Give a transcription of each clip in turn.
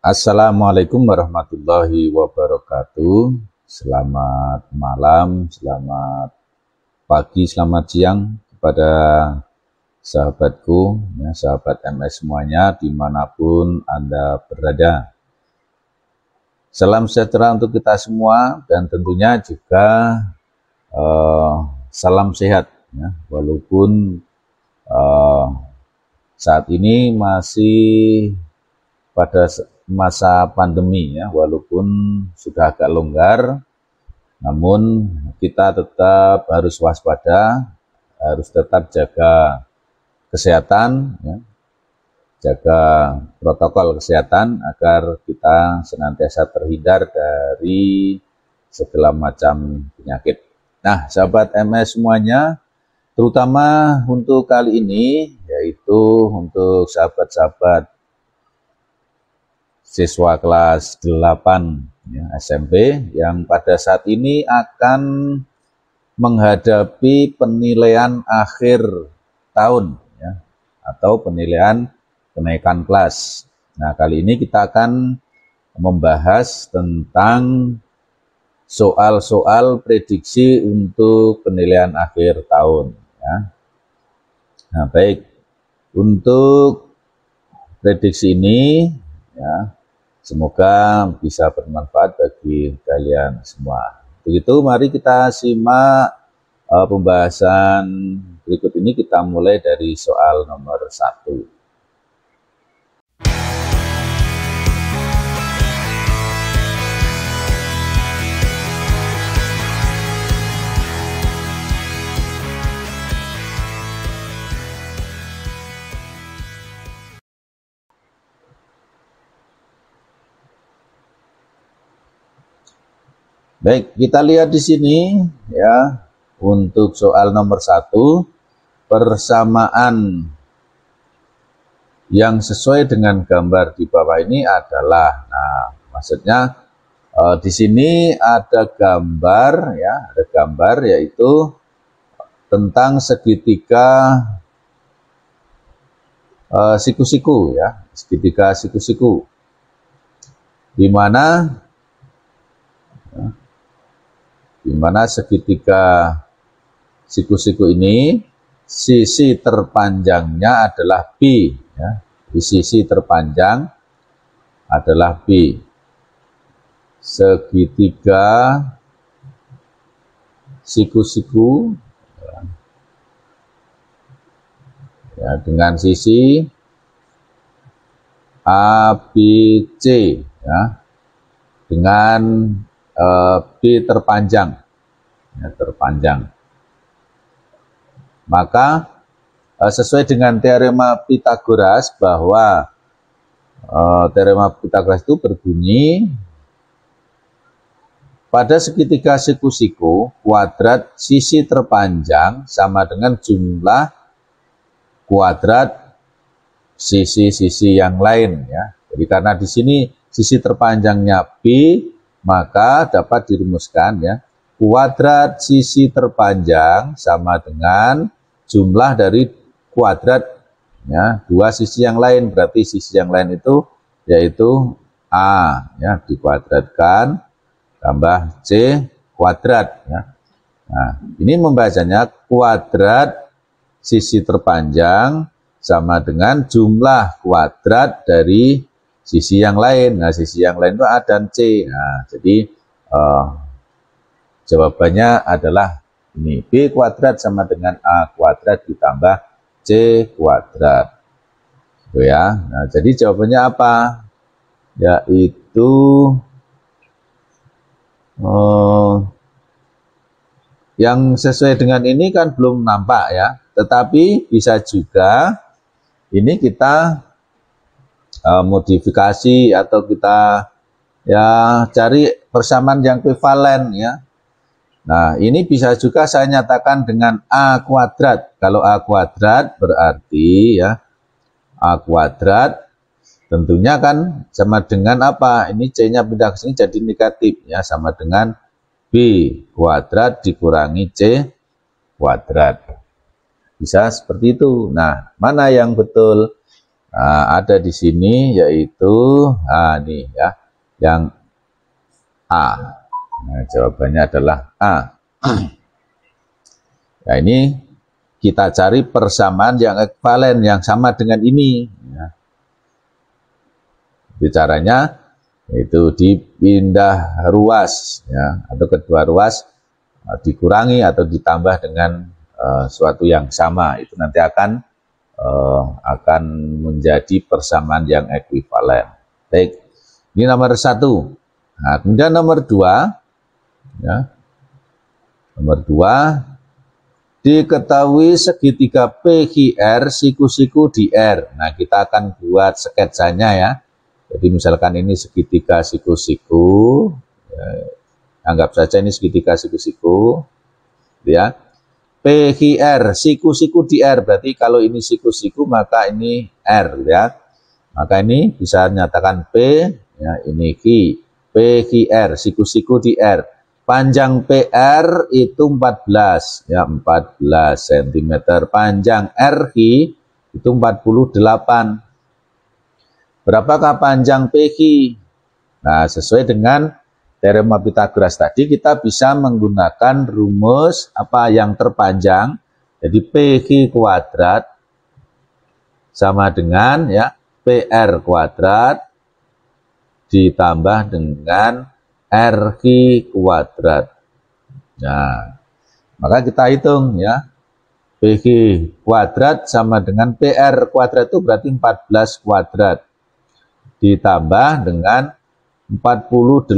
Assalamualaikum warahmatullahi wabarakatuh. Selamat malam, selamat pagi, selamat siang kepada sahabatku, ya, sahabat MS semuanya dimanapun Anda berada. Salam sejahtera untuk kita semua dan tentunya juga salam sehat, ya, walaupun saat ini masih pada masa pandemi, ya, walaupun sudah agak longgar, namun kita tetap harus waspada, harus tetap jaga kesehatan, ya, jaga protokol kesehatan agar kita senantiasa terhindar dari segala macam penyakit. Nah, sahabat MS semuanya, terutama untuk kali ini, yaitu untuk sahabat-sahabat siswa kelas 8 ya, SMP yang pada saat ini akan menghadapi penilaian akhir tahun, ya, atau penilaian kenaikan kelas. Nah, kali ini kita akan membahas tentang soal-soal prediksi untuk penilaian akhir tahun, ya. Nah, baik, untuk prediksi ini, ya, semoga bisa bermanfaat bagi kalian semua. Begitu, mari kita simak pembahasan berikut ini. Kita mulai dari soal nomor 1. Baik, kita lihat di sini, ya, untuk soal nomor 1, persamaan yang sesuai dengan gambar di bawah ini adalah, nah, maksudnya di sini ada gambar, ya, ada gambar yaitu tentang segitiga siku-siku, ya, segitiga siku-siku, di mana segitiga siku-siku ini sisi terpanjangnya adalah B, ya. Di sisi terpanjang adalah B. Segitiga siku-siku, ya, dengan sisi ABC, ya, dengan B terpanjang, ya, terpanjang. Maka sesuai dengan teorema Pythagoras, bahwa teorema Pythagoras itu berbunyi pada segitiga siku-siku kuadrat sisi terpanjang sama dengan jumlah kuadrat sisi-sisi yang lain, ya. Jadi karena di sini sisi terpanjangnya B, maka dapat dirumuskan, ya, kuadrat sisi terpanjang sama dengan jumlah dari kuadrat, ya, dua sisi yang lain. Berarti sisi yang lain itu yaitu A, ya, dikuadratkan tambah C kuadrat, ya. Nah, ini membacanya kuadrat sisi terpanjang sama dengan jumlah kuadrat dari sisi yang lain. Nah, sisi yang lain itu A dan C. Nah, jadi jawabannya adalah ini, B kuadrat sama dengan A kuadrat ditambah C kuadrat. Itu, ya. Nah, jadi jawabannya apa? Yaitu yang sesuai dengan ini kan belum nampak, ya. Tetapi bisa juga ini kita modifikasi atau kita, ya, cari persamaan yang ekuivalen, ya. Nah, ini bisa juga saya nyatakan dengan A kuadrat. Kalau A kuadrat berarti, ya, A kuadrat tentunya kan sama dengan apa? Ini C-nya pindah ke sini jadi negatif, ya, sama dengan B kuadrat dikurangi C kuadrat. Bisa seperti itu. Nah, mana yang betul? Nah, ada di sini yaitu nih ya, yang A. Nah, jawabannya adalah A. Nah, ini kita cari persamaan yang ekvivalen yang sama dengan ini. Ya. Caranya itu dipindah ruas, ya, atau kedua ruas dikurangi atau ditambah dengan suatu yang sama. Itu nanti akan menjadi persamaan yang ekuivalen. Baik, ini nomor 1. Nah, kemudian nomor 2, ya, nomor 2, diketahui segitiga PQR siku-siku di R. Nah, kita akan buat sketsanya ya. Jadi misalkan ini segitiga siku-siku, ya, anggap saja ini segitiga siku-siku, ya. PQR siku-siku di R, berarti kalau ini siku-siku maka ini R, ya. Maka ini bisa nyatakan P, ya, ini Q. PQR siku-siku di R. Panjang PR itu 14, ya, 14 cm. Panjang RQ itu 48. Berapakah panjang PQ? Nah, sesuai dengan teorema Pythagoras tadi, kita bisa menggunakan rumus apa yang terpanjang. Jadi PQ kuadrat sama dengan, ya, PR kuadrat ditambah dengan RQ kuadrat. Nah, maka kita hitung ya, PQ kuadrat sama dengan PR kuadrat itu berarti 14 kuadrat ditambah dengan 48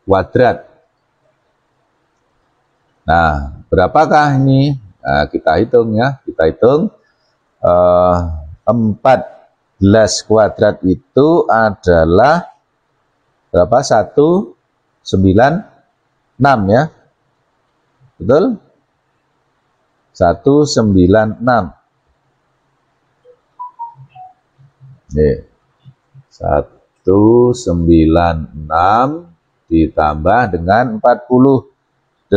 kuadrat. Nah, berapakah ini? Nah, kita hitung ya, kita hitung 14 kuadrat itu adalah berapa? 196 ya. Betul? 196. Nih. 196 ditambah dengan 48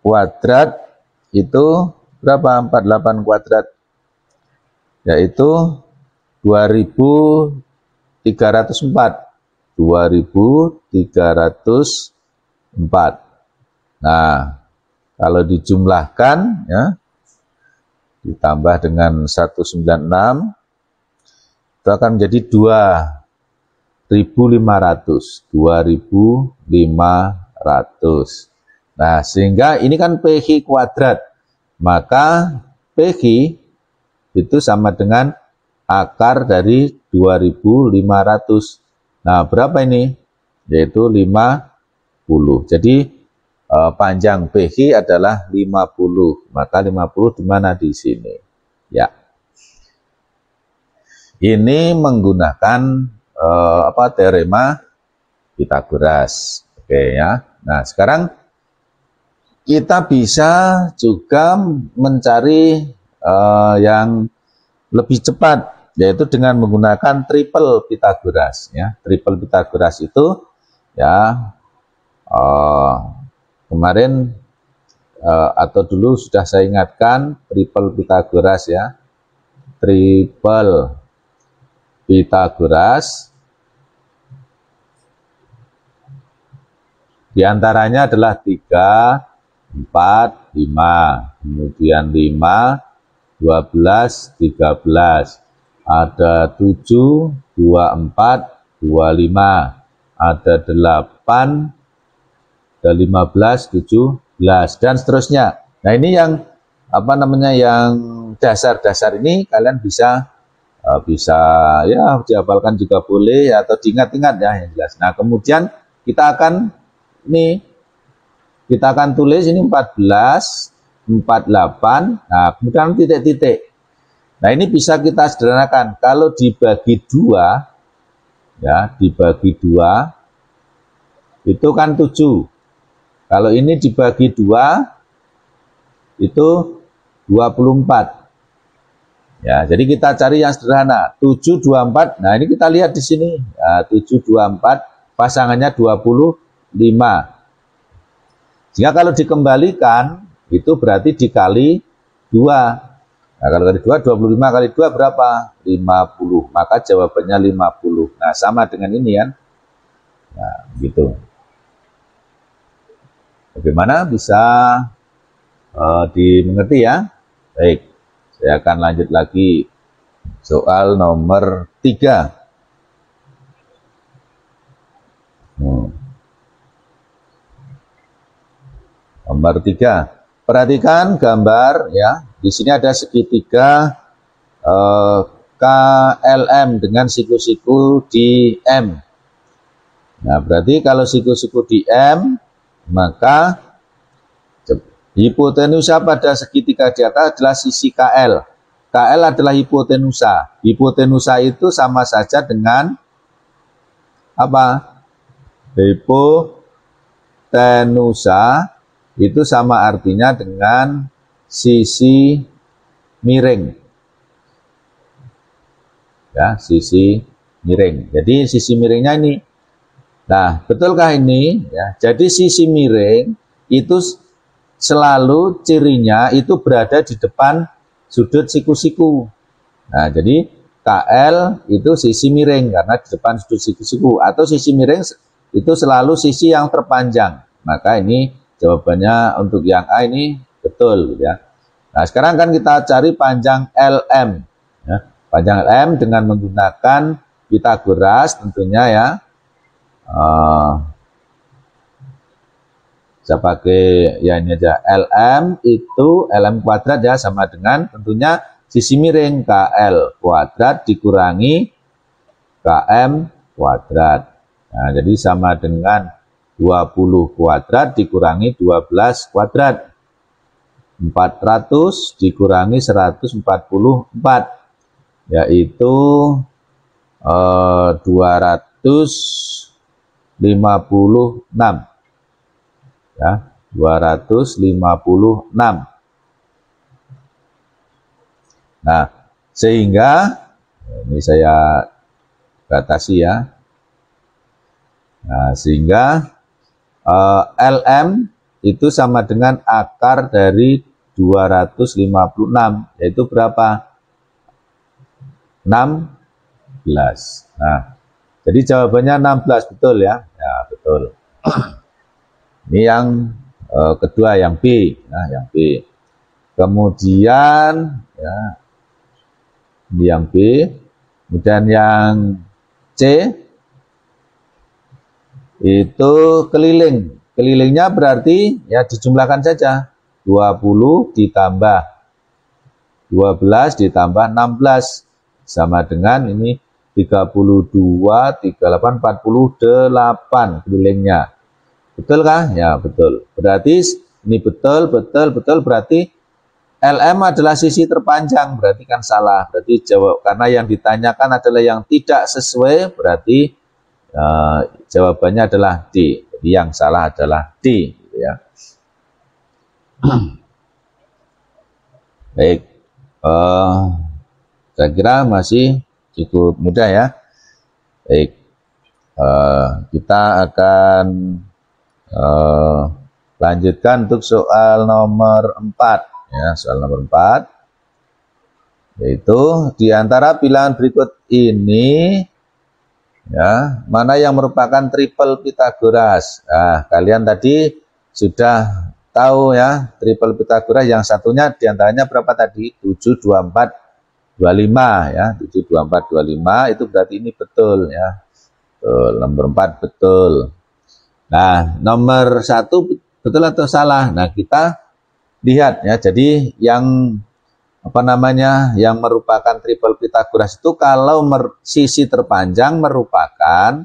kuadrat itu berapa? 48 kuadrat yaitu 2304. 2304. Nah, kalau dijumlahkan ya, ditambah dengan 196 itu akan menjadi 2500. 2500. Nah, sehingga ini kan PQ kuadrat. Maka PQ itu sama dengan akar dari 2500. Nah, berapa ini? Yaitu 50. Jadi panjang PQ adalah 50. Maka 50 di mana? Di sini. Ya. Ini menggunakan teorema Pythagoras. Oke ya. Nah, sekarang kita bisa juga mencari yang lebih cepat, yaitu dengan menggunakan triple Pythagoras ya. Triple Pythagoras itu ya kemarin atau dulu sudah saya ingatkan triple Pythagoras ya. Triple Pythagoras diantaranya adalah 3, 4, 5, kemudian 5, 12, 13, ada 7, 24, 25, ada 8, ada 15, 17, dan seterusnya. Nah, ini yang yang dasar-dasar ini kalian bisa ya dihafalkan juga boleh atau diingat-ingat ya, yang jelas. Nah, kemudian kita akan tulis ini 14, 48. Nah, kemudian titik-titik. Nah, ini bisa kita sederhanakan. Kalau dibagi 2 ya, dibagi 2 itu kan 7. Kalau ini dibagi 2 itu 24. Ya, jadi kita cari yang sederhana. 7, 24. Nah, ini kita lihat di sini. Ya, 7, 24, pasangannya 25. Jika kalau dikembalikan, itu berarti dikali 2. Nah, kalau kali 2, 25 kali 2 berapa? 50. Maka jawabannya 50. Nah, sama dengan ini kan. Nah, gitu. Bagaimana bisa dimengerti ya? Baik, saya akan lanjut lagi. Soal nomor 3. Nomor 3. Perhatikan gambar ya. Di sini ada segitiga KLM dengan siku-siku di M. Nah, berarti kalau siku-siku di M, maka hipotenusa pada segitiga di atas adalah sisi KL. KL adalah hipotenusa. Hipotenusa itu sama saja dengan apa? Hipotenusa itu sama artinya dengan sisi miring. Ya, sisi miring. Jadi sisi miringnya ini. Nah, betulkah ini? Ya, jadi sisi miring itu selalu cirinya itu berada di depan sudut siku-siku. Nah, jadi KL itu sisi miring karena di depan sudut siku-siku, atau sisi miring itu selalu sisi yang terpanjang. Maka ini jawabannya untuk yang A ini betul ya. Nah, sekarang kan kita cari panjang LM ya. Panjang LM dengan menggunakan Pythagoras tentunya ya. Saya pakai ya ini aja, LM itu LM kuadrat ya, sama dengan tentunya sisi miring KL kuadrat dikurangi KM kuadrat. Nah, jadi sama dengan 20 kuadrat dikurangi 12 kuadrat. 400 dikurangi 144, yaitu 256 ya, 256. Nah, sehingga ini saya batasi ya. Nah, sehingga LM itu sama dengan akar dari 256, yaitu berapa? 16. Nah, jadi jawabannya 16, betul ya? Ya, betul. Ini yang kedua, yang B. Nah, yang B. Kemudian ya, ini yang B. Kemudian yang C itu keliling. Kelilingnya berarti ya dijumlahkan saja. 20 ditambah 12 ditambah 16 sama dengan ini 32, 38, 48 kelilingnya. Betul kah? Ya, betul. Berarti ini betul, berarti LM adalah sisi terpanjang, berarti kan salah. Berarti jawab, karena yang ditanyakan adalah yang tidak sesuai, berarti jawabannya adalah D. Jadi yang salah adalah D, gitu ya. Baik, saya kira masih cukup mudah ya. Baik, kita akan lanjutkan untuk soal nomor 4 ya. Soal nomor 4 yaitu di antara bilangan berikut ini ya, mana yang merupakan triple Pythagoras. Nah, kalian tadi sudah tahu ya, triple Pythagoras yang satunya diantaranya berapa tadi? 7, 24, 25 ya. 7, 24, 25 itu berarti ini betul ya. Betul, nomor 4 betul. Nah, nomor 1 betul atau salah? Nah, kita lihat ya. Jadi yang apa namanya, yang merupakan triple Pythagoras itu kalau sisi terpanjang merupakan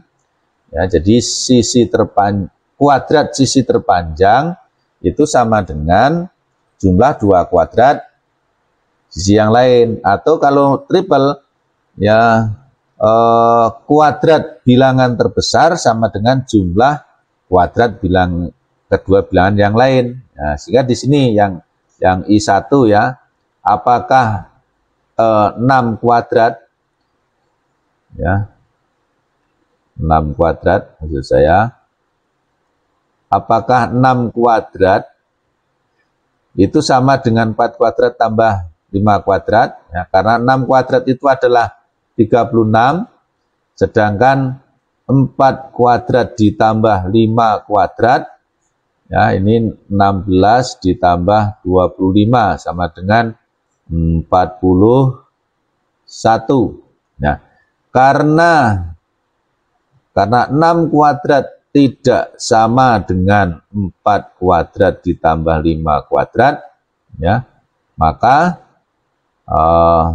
ya, jadi sisi kuadrat sisi terpanjang itu sama dengan jumlah 2 kuadrat sisi yang lain. Atau kalau triple ya, kuadrat bilangan terbesar sama dengan jumlah kuadrat kedua bilangan yang lain. Nah, sehingga di sini yang I1 ya, apakah 6 kuadrat ya, 6 kuadrat maksud saya, apakah 6 kuadrat itu sama dengan 4 kuadrat tambah 5 kuadrat, ya, karena 6 kuadrat itu adalah 36, sedangkan 4 kuadrat ditambah 5 kuadrat, ya, ini 16 ditambah 25 sama dengan 41. Nah, karena 6 kuadrat tidak sama dengan 4 kuadrat ditambah 5 kuadrat, ya, maka 4,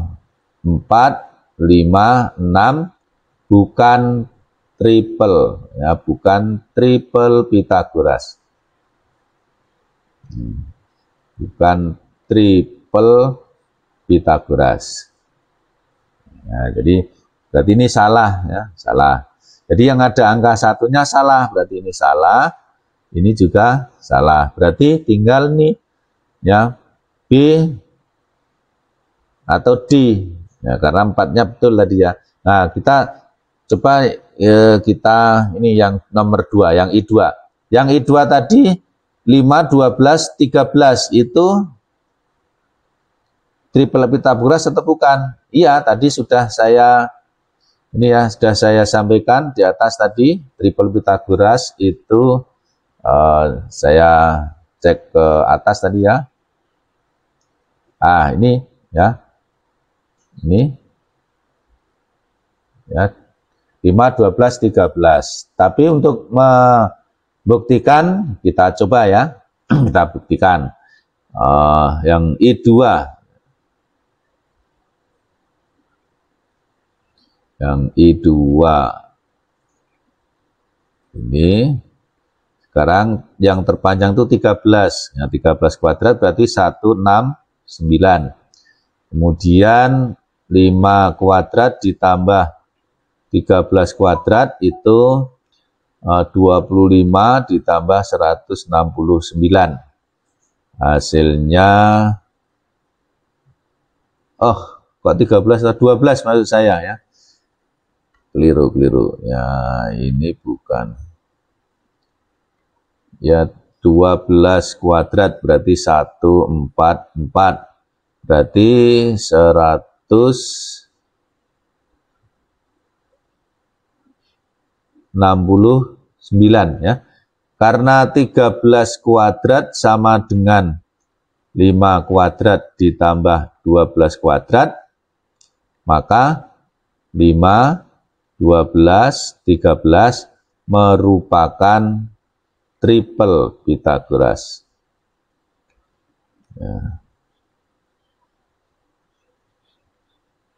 5, 6 bukan triple, ya, bukan triple Pythagoras. Bukan triple Pythagoras. Nah, jadi berarti ini salah, ya, salah. Jadi yang ada angka satunya salah, berarti ini salah. Ini juga salah. Berarti tinggal nih, ya, B atau D, ya, karena 4-nya betul tadi, ya. Nah, kita coba kita ini yang nomor 2, yang I2. Yang I2 tadi 5, 12, 13 itu triple Pythagoras atau bukan? Iya, tadi sudah saya sampaikan di atas tadi, triple Pythagoras itu saya cek ke atas tadi, ya. Ini, ya. Ini, ya, 5, 12, 13. Tapi untuk membuktikan, kita coba, ya, kita buktikan yang I2. Yang I2 ini sekarang yang terpanjang itu 13, ya, 13 kuadrat berarti 169. Kemudian 5 kuadrat ditambah 13 kuadrat itu 25 ditambah 169. Hasilnya, kok 13 atau 12 maksud saya, ya. Keliru. Ya, ini bukan. Ya, 12 kuadrat berarti 144. Berarti 169, ya. Karena 13 kuadrat sama dengan 5 kuadrat ditambah 12 kuadrat, maka 5, 12, 13 merupakan triple Pythagoras. Ya.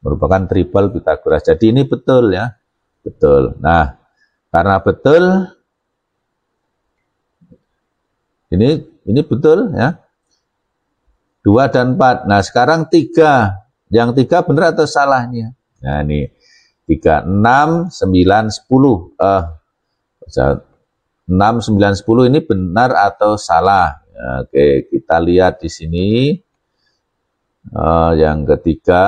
Merupakan triple Pythagoras. Jadi ini betul, ya. Betul. Nah, karena betul, ini betul, ya. 2 dan 4. Nah, sekarang 3. Yang 3 benar atau salahnya? Nah, ini 3, 6, 9, 10. 6, 9, 10 ini benar atau salah? Ya, oke, kita lihat di sini. Yang ketiga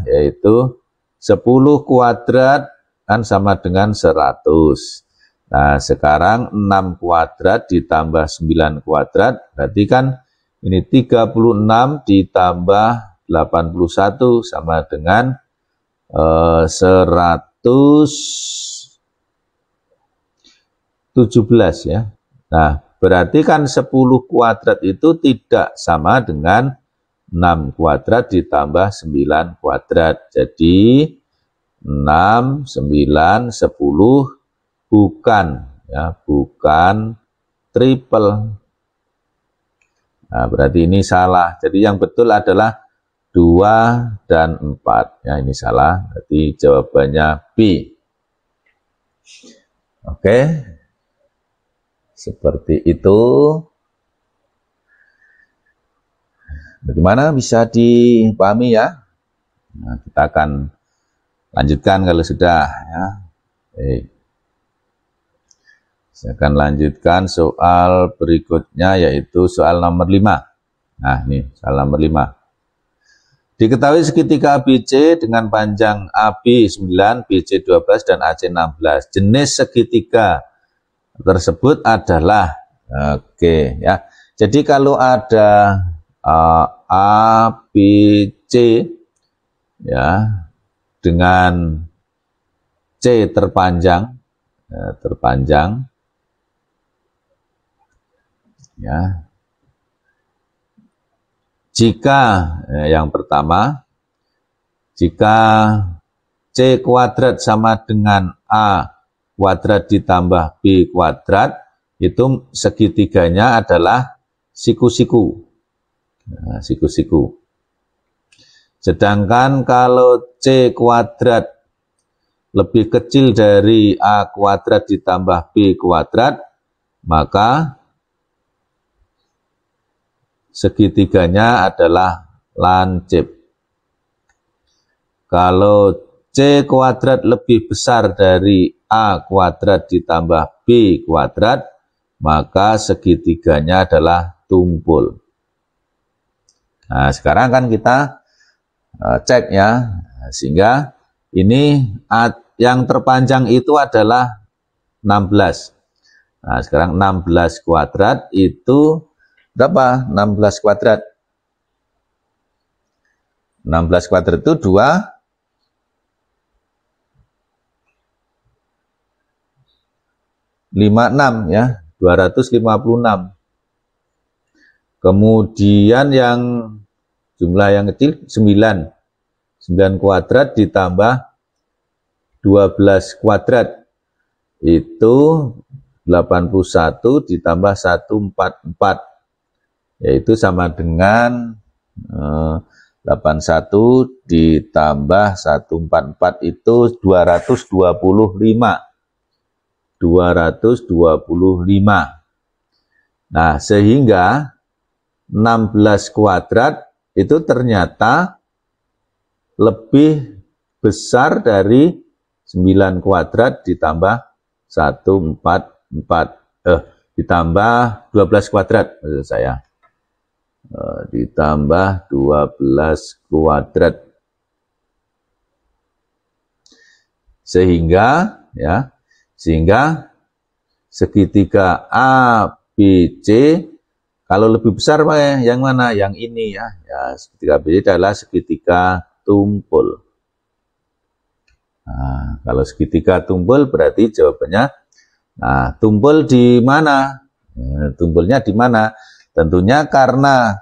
yaitu 10 kuadrat kan sama dengan 100. Nah, sekarang 6 kuadrat ditambah 9 kuadrat berarti kan ini 36 ditambah 81 sama dengan 117, ya. Nah, berarti kan 10 kuadrat itu tidak sama dengan 6 kuadrat ditambah 9 kuadrat. Jadi 6, 9, 10 bukan, ya, bukan triple. Nah, berarti ini salah. Jadi yang betul adalah 2 dan 4. Ya, ini salah. Berarti jawabannya B. Oke. Seperti itu. Bagaimana, bisa dipahami, ya? Nah, kita akan lanjutkan kalau sudah, ya. Saya akan lanjutkan soal berikutnya, yaitu soal nomor 5. Nah, ini soal nomor 5. Diketahui segitiga ABC dengan panjang AB 9, BC 12, dan AC 16. Jenis segitiga tersebut adalah, oke, ya. Jadi kalau ada A, B, C ya dengan C terpanjang ya. Jika yang pertama, jika C kuadrat sama dengan A kuadrat ditambah B kuadrat, itu segitiganya adalah siku-siku. Nah, siku-siku. Sedangkan kalau C kuadrat lebih kecil dari A kuadrat ditambah B kuadrat, maka segitiganya adalah lancip. Kalau C kuadrat lebih besar dari A kuadrat ditambah B kuadrat, maka segitiganya adalah tumpul. Nah, sekarang kan kita cek ya, sehingga ini yang terpanjang itu adalah 16. Nah, sekarang 16 kuadrat itu berapa? 16 kuadrat. 16 kuadrat itu 256 ya, 256. Kemudian yang jumlah yang kecil 9. 9 kuadrat ditambah 12 kuadrat itu 81 ditambah 144, yaitu sama dengan 81 ditambah 144 itu 225. Nah, sehingga 16 kuadrat itu ternyata lebih besar dari 9 kuadrat ditambah ditambah 12 kuadrat maksud saya. Ditambah 12 kuadrat. Sehingga segitiga A, B, C kalau lebih besar yang mana? Yang ini ya. Segitiga B adalah segitiga tumpul. Nah, kalau segitiga tumpul berarti jawabannya, nah, tumpul di mana? Tumpulnya di mana? Tentunya karena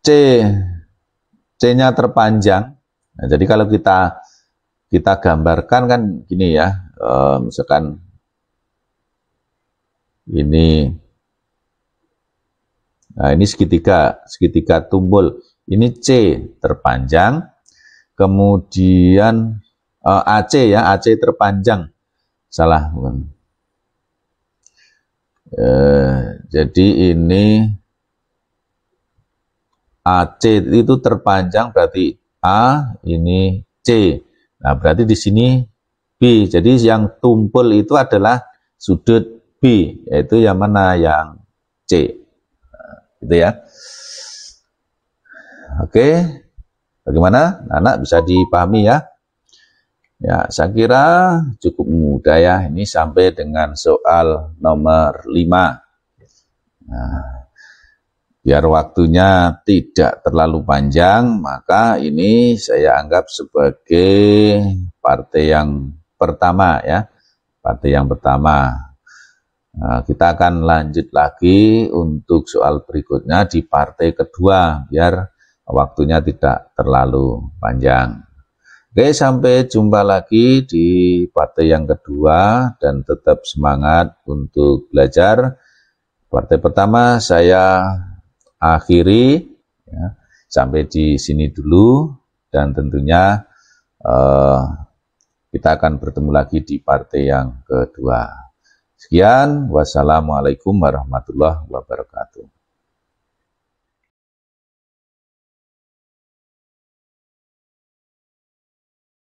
C-nya terpanjang. Nah, jadi kalau kita gambarkan kan gini ya, misalkan ini, nah ini segitiga tumpul, ini C terpanjang, kemudian AC ya, AC terpanjang, salah bukan. Jadi ini AC itu terpanjang berarti A, ini C. Nah, berarti di sini B. Jadi yang tumpul itu adalah sudut B, yaitu yang mana? Yang C. Nah, gitu ya. Oke. Bagaimana? Anak bisa dipahami ya? Ya, saya kira cukup mudah ya. Ini sampai dengan soal nomor 5. Nah, biar waktunya tidak terlalu panjang, maka ini saya anggap sebagai partai yang pertama ya. Partai yang pertama. Nah, kita akan lanjut lagi untuk soal berikutnya di partai kedua, biar waktunya tidak terlalu panjang. Oke, sampai jumpa lagi di partai yang kedua dan tetap semangat untuk belajar. Partai pertama saya akhiri ya, sampai di sini dulu, dan tentunya kita akan bertemu lagi di partai yang kedua. Sekian, wassalamualaikum warahmatullahi wabarakatuh.